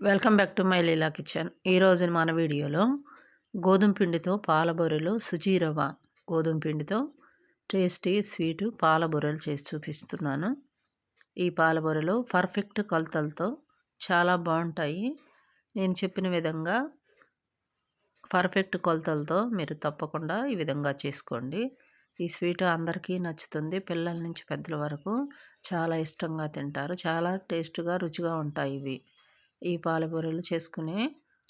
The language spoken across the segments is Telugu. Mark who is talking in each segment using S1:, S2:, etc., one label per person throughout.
S1: Welcome back to my Leela kitchen. ఈరోజు మన వీడియోలో గోధుమ పిండితో పాల బూరెలు, సుజీ రవ్వ గోధుమ పిండితో టేస్టీ స్వీటు పాల బూరెలు చేసి చూపిస్తున్నాను. ఈ పాల బూరెలు పర్ఫెక్ట్ కొలతలతో చాలా బాగుంటాయి. నేను చెప్పిన విధంగా పర్ఫెక్ట్ కొలతలతో మీరు తప్పకుండా ఈ విధంగా చేసుకోండి. ఈ స్వీట్ అందరికీ నచ్చుతుంది. పిల్లల నుంచి పెద్దల వరకు చాలా ఇష్టంగా తింటారు. చాలా టేస్ట్గా రుచిగా ఉంటాయి ఇవి. ఈ పాల బూరెలు చేసుకునే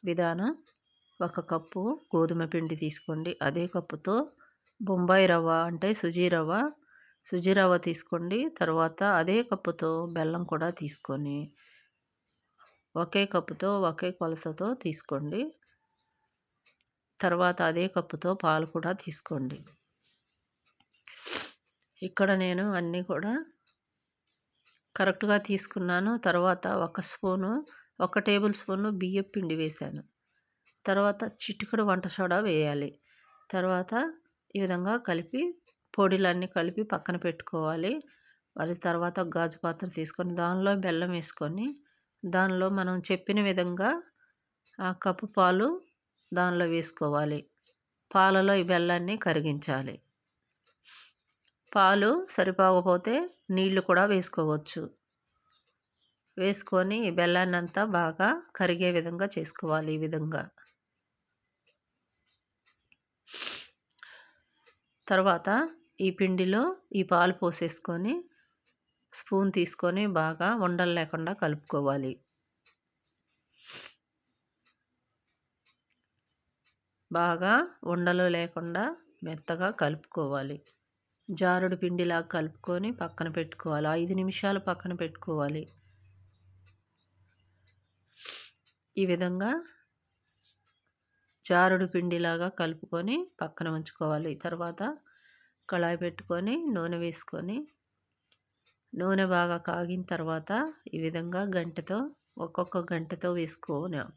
S1: విధానం: 1 కప్పు గోధుమ పిండి తీసుకోండి. అదే కప్పుతో బొంబాయి రవ్వ అంటే సుజీ రవ్వ తీసుకోండి. తర్వాత అదే కప్పుతో బెల్లం కూడా తీసుకొని ఒకే కప్పుతో ఒకే కొలతతో తీసుకోండి. తర్వాత అదే కప్పుతో పాలు కూడా తీసుకోండి. ఇక్కడ నేను అన్నీ కూడా కరెక్ట్గా తీసుకున్నాను. తర్వాత 1 టేబుల్ స్పూను బియ్యం పిండి వేశాను. తర్వాత చిటికెడు వంట సోడా వేయాలి. తర్వాత ఈ విధంగా కలిపి పొడిలన్నీ కలిపి పక్కన పెట్టుకోవాలి. మరి తర్వాత గాజు పాత్ర తీసుకొని దానిలో బెల్లం వేసుకొని దానిలో మనం చెప్పిన విధంగా ఆ కప్పు పాలు దానిలో వేసుకోవాలి. పాలలో ఈ బెల్లాన్ని కరిగించాలి. పాలు సరిపోకపోతే నీళ్లు కూడా వేసుకోవచ్చు. వేసుకొని ఈ బెల్లాన్ని అంతా బాగా కరిగే విధంగా చేసుకోవాలి. ఈ విధంగా తర్వాత ఈ పిండిలో ఈ పాలు పోసేసుకొని స్పూన్ తీసుకొని బాగా ఉండలు లేకుండా కలుపుకోవాలి. బాగా ఉండలు లేకుండా మెత్తగా కలుపుకోవాలి. జారుడు పిండిలాగా కలుపుకొని పక్కన పెట్టుకోవాలి. 5 నిమిషాలు పక్కన పెట్టుకోవాలి. ఈ విధంగా జారుడు పిండిలాగా కలుపుకొని పక్కన ఉంచుకోవాలి. తర్వాత కళాయి పెట్టుకొని నూనె వేసుకొని నూనె బాగా కాగిన తర్వాత ఈ విధంగా గంటెతో ఒక్కొక్క గంటెతో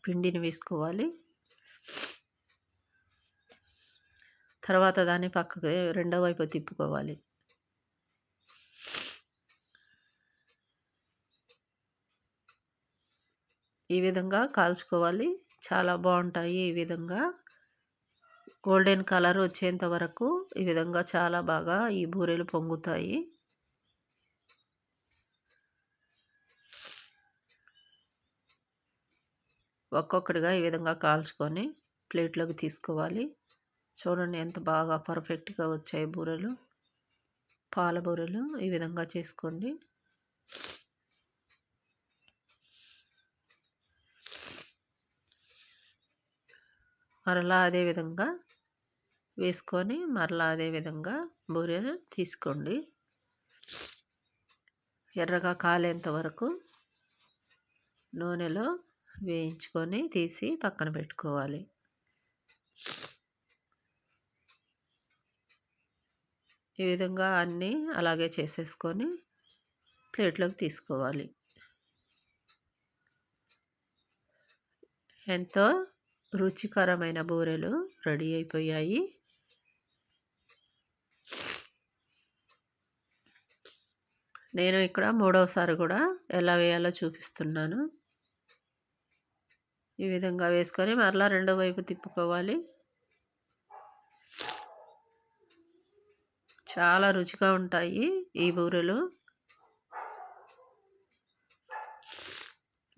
S1: పిండిని వేసుకోవాలి. తర్వాత దాన్ని పక్కకి రెండో వైపు తిప్పుకోవాలి. ఈ విధంగా కాల్చుకోవాలి. చాలా బాగుంటాయి. ఈ విధంగా గోల్డెన్ కలర్ వచ్చేంత వరకు ఈ విధంగా చాలా బాగా ఈ బూరెలు పొంగుతాయి. ఒక్కొక్కటిగా ఈ విధంగా కాల్చుకొని ప్లేట్లోకి తీసుకోవాలి. చూడండి ఎంత బాగా పర్ఫెక్ట్గా వచ్చాయి బూరెలు, పాల బూరెలు. ఈ విధంగా చేసుకోండి. మరలా అదే విధంగా వేసుకొని మరలా అదే విధంగా బూరెలు తీసుకోండి. ఎర్రగా కాలేంత వరకు నూనెలో వేయించుకొని తీసి పక్కన పెట్టుకోవాలి. ఈ విధంగా అన్నీ అలాగే చేసేసుకొని ప్లేట్లోకి తీసుకోవాలి. ఎంతో రుచికరమైన బూరెలు రెడీ అయిపోయాయి. నేను ఇక్కడ మూడవసారి కూడా ఎలా వేయాలో చూపిస్తున్నాను. ఈ విధంగా వేసుకొని మరలా రెండో వైపు తిప్పుకోవాలి. చాలా రుచిగా ఉంటాయి ఈ బూరెలు.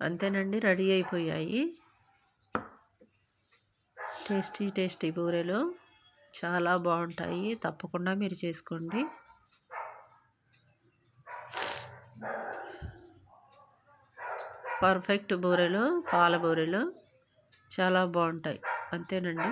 S1: అంతేనండి, రెడీ అయిపోయాయి. టేస్టీ బూరెలు చాలా బాగుంటాయి. తప్పకుండా మీరు చేసుకోండి. పర్ఫెక్ట్ బూరెలు, పాల బూరెలు చాలా బాగుంటాయి. అంతేనండి.